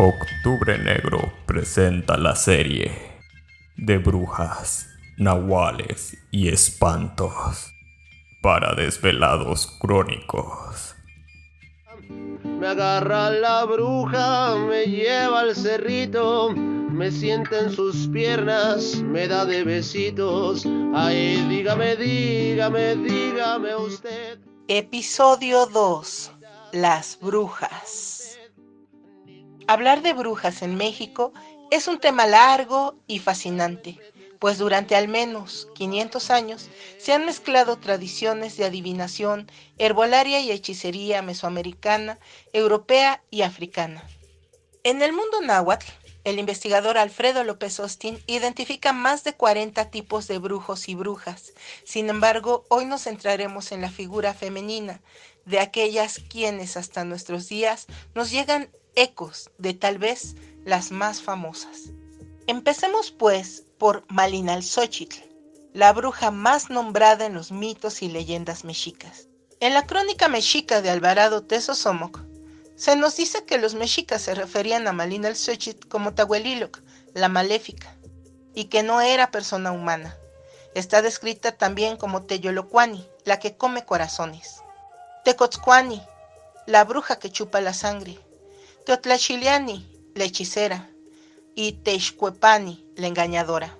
Octubre Negro presenta la serie de brujas, nahuales y espantos para desvelados crónicos. Me agarra la bruja, me lleva al cerrito, me sienta en sus piernas, me da de besitos. Ay, dígame usted. Episodio 2. Las brujas. Hablar de brujas en México es un tema largo y fascinante, pues durante al menos 500 años se han mezclado tradiciones de adivinación, herbolaria y hechicería mesoamericana, europea y africana. En el mundo náhuatl, el investigador Alfredo López Austin identifica más de 40 tipos de brujos y brujas. Sin embargo, hoy nos centraremos en la figura femenina, de aquellas quienes hasta nuestros días nos llegan ecos de tal vez las más famosas. Empecemos pues por Malinalxóchitl, la bruja más nombrada en los mitos y leyendas mexicas. En la crónica mexica de Alvarado Tezosomoc, se nos dice que los mexicas se referían a Malinalxóchitl como Tahueliloc, la maléfica, y que no era persona humana. Está descrita también como Teyolocuani, la que come corazones; Tecotzcuani, la bruja que chupa la sangre; Teotlachiliani, la hechicera; y Texcuepani, la engañadora.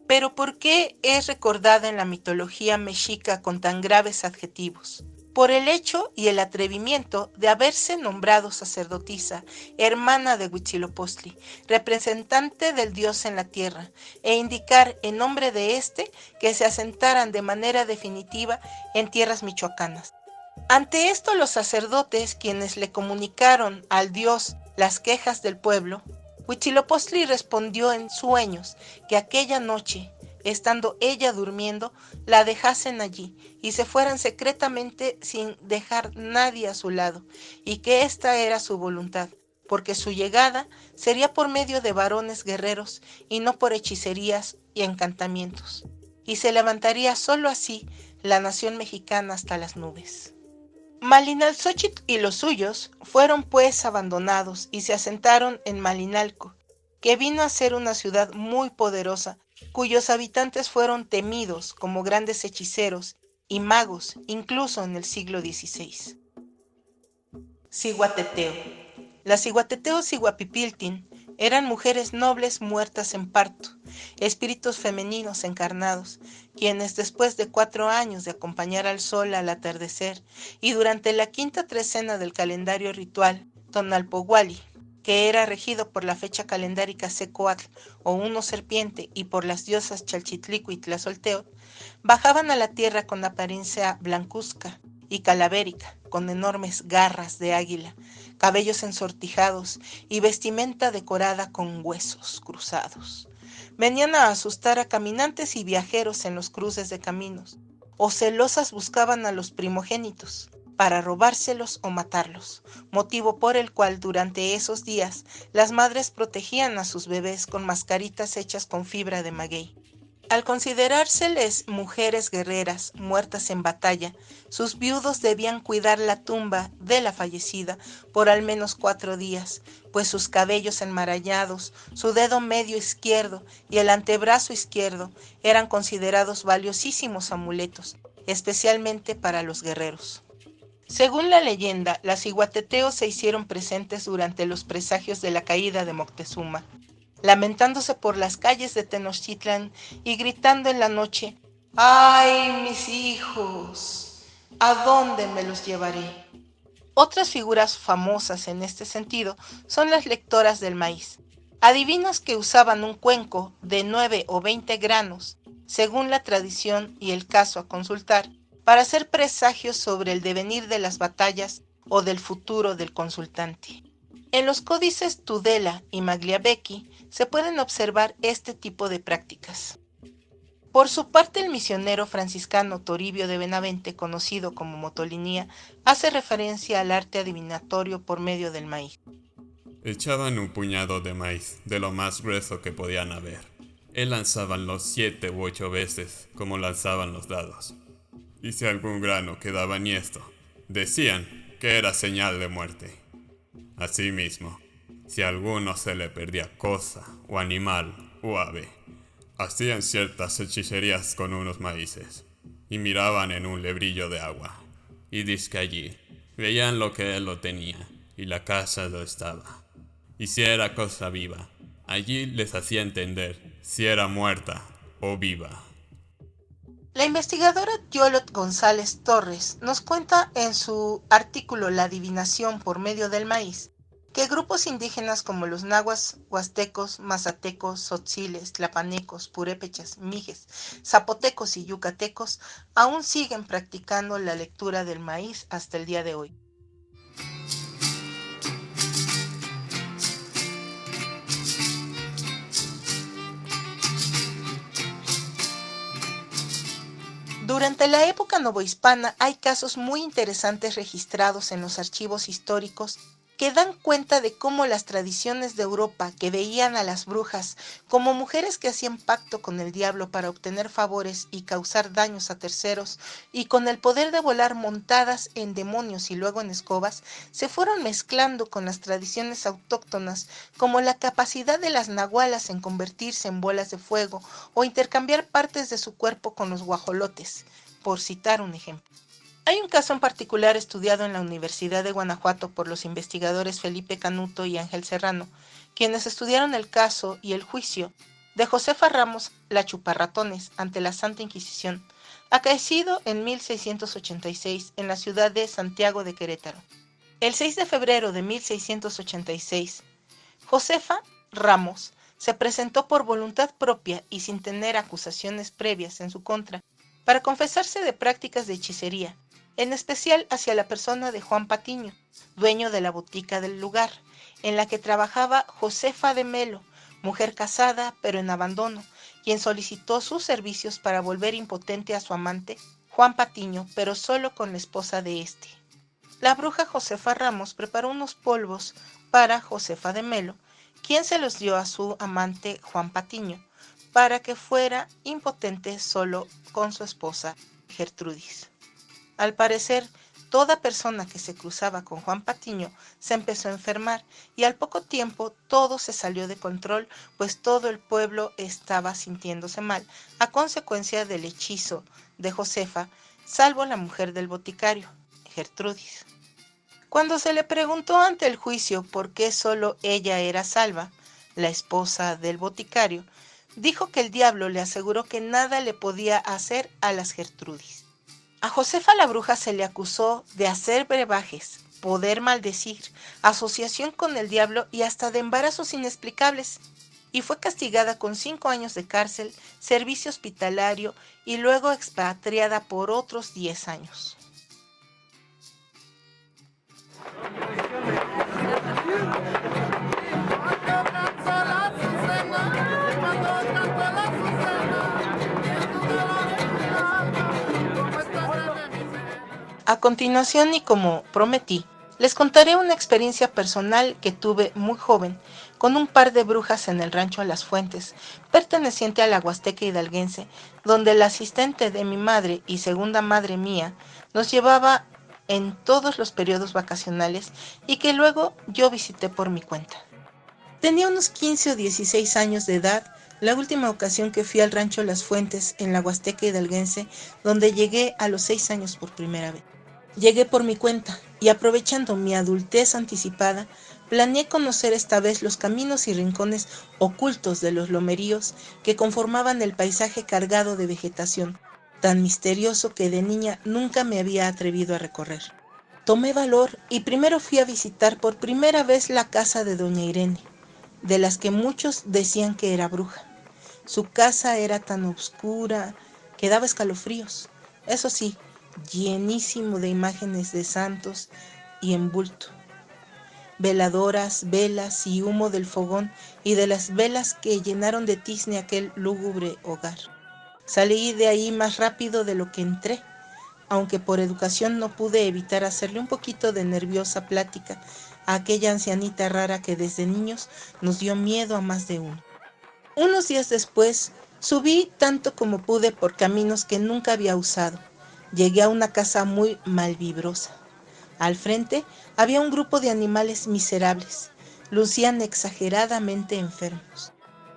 Pero ¿por qué es recordada en la mitología mexica con tan graves adjetivos? Por el hecho y el atrevimiento de haberse nombrado sacerdotisa, hermana de Huitzilopochtli, representante del dios en la tierra, e indicar en nombre de éste que se asentaran de manera definitiva en tierras michoacanas. Ante esto, los sacerdotes, quienes le comunicaron al dios las quejas del pueblo, Huitzilopochtli respondió en sueños que aquella noche, estando ella durmiendo, la dejasen allí y se fueran secretamente sin dejar nadie a su lado, y que esta era su voluntad, porque su llegada sería por medio de varones guerreros y no por hechicerías y encantamientos, y se levantaría solo así la nación mexicana hasta las nubes. Malinalxóchitl y los suyos fueron pues abandonados y se asentaron en Malinalco, que vino a ser una ciudad muy poderosa, cuyos habitantes fueron temidos como grandes hechiceros y magos, incluso en el siglo XVI. Ciguateteo. Las ciguateteo ciguapipiltin eran mujeres nobles muertas en parto, espíritus femeninos encarnados, quienes después de 4 años de acompañar al sol al atardecer y durante la quinta trecena del calendario ritual Tonalpohualli, que era regido por la fecha calendárica Secoatl o uno serpiente y por las diosas Chalchitlico y Tlazolteotl, bajaban a la tierra con apariencia blancuzca y calavérica, con enormes garras de águila, cabellos ensortijados y vestimenta decorada con huesos cruzados. Venían a asustar a caminantes y viajeros en los cruces de caminos, o celosas buscaban a los primogénitos para robárselos o matarlos, motivo por el cual durante esos días las madres protegían a sus bebés con mascaritas hechas con fibra de maguey. Al considerárseles mujeres guerreras muertas en batalla, sus viudos debían cuidar la tumba de la fallecida por al menos 4 días, pues sus cabellos enmarañados, su dedo medio izquierdo y el antebrazo izquierdo eran considerados valiosísimos amuletos, especialmente para los guerreros. Según la leyenda, las ciguateteos se hicieron presentes durante los presagios de la caída de Moctezuma, lamentándose por las calles de Tenochtitlan y gritando en la noche: ¡ay, mis hijos! ¿A dónde me los llevaré? Otras figuras famosas en este sentido son las lectoras del maíz, adivinas que usaban un cuenco de 9 o 20 granos, según la tradición y el caso a consultar, para hacer presagios sobre el devenir de las batallas o del futuro del consultante. En los códices Tudela y Magliabechi se pueden observar este tipo de prácticas. Por su parte, el misionero franciscano Toribio de Benavente, conocido como Motolinía, hace referencia al arte adivinatorio por medio del maíz. Echaban un puñado de maíz, de lo más grueso que podían haber. Él lanzaban 7 u 8 veces, como lanzaban los dados. Y si algún grano quedaba niesto, decían que era señal de muerte. Asimismo, Si a alguno se le perdía cosa, o animal, o ave, hacían ciertas hechicerías con unos maíces, y miraban en un lebrillo de agua, y dizque allí veían lo que él lo tenía, y la casa lo estaba. Y si era cosa viva, allí les hacía entender si era muerta o viva. La investigadora Yolot González Torres nos cuenta en su artículo La adivinación por medio del maíz que grupos indígenas como los nahuas, huastecos, mazatecos, tzotziles, tlapanecos, purépechas, mijes, zapotecos y yucatecos aún siguen practicando la lectura del maíz hasta el día de hoy. Durante la época novohispana hay casos muy interesantes registrados en los archivos históricos que dan cuenta de cómo las tradiciones de Europa, que veían a las brujas como mujeres que hacían pacto con el diablo para obtener favores y causar daños a terceros, y con el poder de volar montadas en demonios y luego en escobas, se fueron mezclando con las tradiciones autóctonas, como la capacidad de las nahualas en convertirse en bolas de fuego o intercambiar partes de su cuerpo con los guajolotes, por citar un ejemplo. Hay un caso en particular estudiado en la Universidad de Guanajuato por los investigadores Felipe Canuto y Ángel Serrano, quienes estudiaron el caso y el juicio de Josefa Ramos la Chuparratones ante la Santa Inquisición, acaecido en 1686 en la ciudad de Santiago de Querétaro. El 6 de febrero de 1686, Josefa Ramos se presentó por voluntad propia y sin tener acusaciones previas en su contra para confesarse de prácticas de hechicería, en especial hacia la persona de Juan Patiño, dueño de la botica del lugar, en la que trabajaba Josefa de Melo, mujer casada pero en abandono, quien solicitó sus servicios para volver impotente a su amante, Juan Patiño, pero solo con la esposa de este. La bruja Josefa Ramos preparó unos polvos para Josefa de Melo, quien se los dio a su amante Juan Patiño, para que fuera impotente solo con su esposa Gertrudis. Al parecer, toda persona que se cruzaba con Juan Patiño se empezó a enfermar y al poco tiempo todo se salió de control, pues todo el pueblo estaba sintiéndose mal a consecuencia del hechizo de Josefa, salvo la mujer del boticario, Gertrudis. Cuando se le preguntó ante el juicio por qué solo ella era salva, la esposa del boticario, dijo que el diablo le aseguró que nada le podía hacer a las Gertrudis. A Josefa la bruja se le acusó de hacer brebajes, poder maldecir, asociación con el diablo y hasta de embarazos inexplicables, y fue castigada con 5 años de cárcel, servicio hospitalario y luego expatriada por otros 10 años. A continuación, y como prometí, les contaré una experiencia personal que tuve muy joven con un par de brujas en el rancho Las Fuentes, perteneciente a la Huasteca hidalguense, donde la asistente de mi madre y segunda madre mía nos llevaba en todos los periodos vacacionales y que luego yo visité por mi cuenta. Tenía unos 15 o 16 años de edad la última ocasión que fui al rancho Las Fuentes en la Huasteca hidalguense, donde llegué a los 6 años por primera vez. Llegué por mi cuenta y aprovechando mi adultez anticipada, planeé conocer esta vez los caminos y rincones ocultos de los lomeríos que conformaban el paisaje cargado de vegetación, tan misterioso que de niña nunca me había atrevido a recorrer. Tomé valor y primero fui a visitar por primera vez la casa de doña Irene, de las que muchos decían que era bruja. Su casa era tan oscura que daba escalofríos. Eso sí, llenísimo de imágenes de santos y en bulto, veladoras, velas y humo del fogón y de las velas que llenaron de tizne aquel lúgubre hogar. Salí de ahí más rápido de lo que entré, aunque por educación no pude evitar hacerle un poquito de nerviosa plática a aquella ancianita rara que desde niños nos dio miedo a más de uno. Unos días después, subí tanto como pude por caminos que nunca había usado. Llegué a una casa muy malvibrosa. Al frente había un grupo de animales miserables. lucían exageradamente enfermos.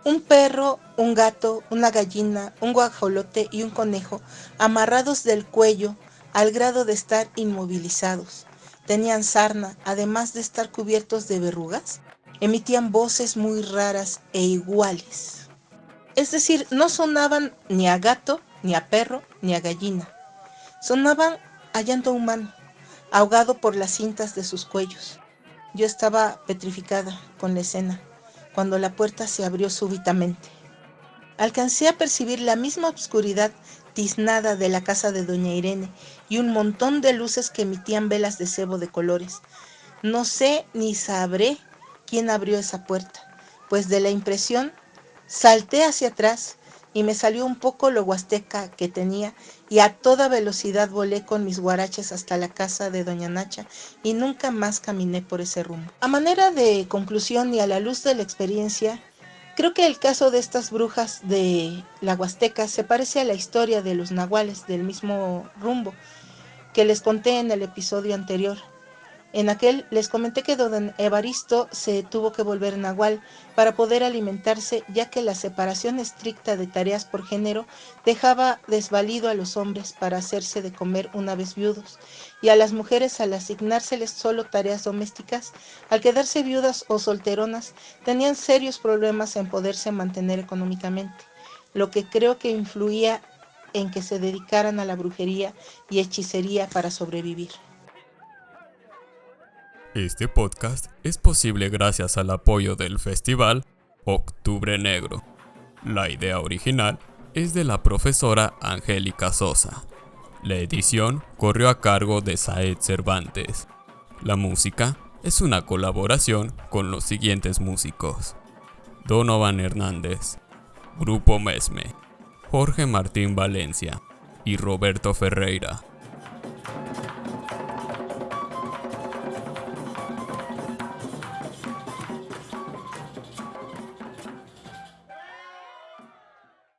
Un perro, un gato, una gallina, un guajolote y un conejo, amarrados del cuello al grado de estar inmovilizados. Tenían sarna, además de estar cubiertos de verrugas. Emitían voces muy raras e iguales. Es decir, no sonaban ni a gato, ni a perro, ni a gallina. Sonaban a llanto humano, ahogado por las cintas de sus cuellos. Yo estaba petrificada con la escena, cuando la puerta se abrió súbitamente. Alcancé a percibir la misma oscuridad tiznada de la casa de doña Irene y un montón de luces que emitían velas de cebo de colores. No sé ni sabré quién abrió esa puerta, pues de la impresión salté hacia atrás y me salió un poco lo huasteca que tenía, y a toda velocidad volé con mis guaraches hasta la casa de doña Nacha y nunca más caminé por ese rumbo. A manera de conclusión y a la luz de la experiencia, creo que el caso de estas brujas de la Huasteca se parece a la historia de los nahuales del mismo rumbo que les conté en el episodio anterior. En aquel les comenté que don Evaristo se tuvo que volver nahual para poder alimentarse, ya que la separación estricta de tareas por género dejaba desvalido a los hombres para hacerse de comer una vez viudos, y a las mujeres, al asignárseles solo tareas domésticas, al quedarse viudas o solteronas, tenían serios problemas en poderse mantener económicamente, lo que creo que influía en que se dedicaran a la brujería y hechicería para sobrevivir. Este podcast es posible gracias al apoyo del festival Octubre Negro. La idea original es de la profesora Angélica Sosa. La edición corrió a cargo de Saed Cervantes. La música es una colaboración con los siguientes músicos: Donovan Hernández, Grupo Mesme, Jorge Martín Valencia y Roberto Ferreira.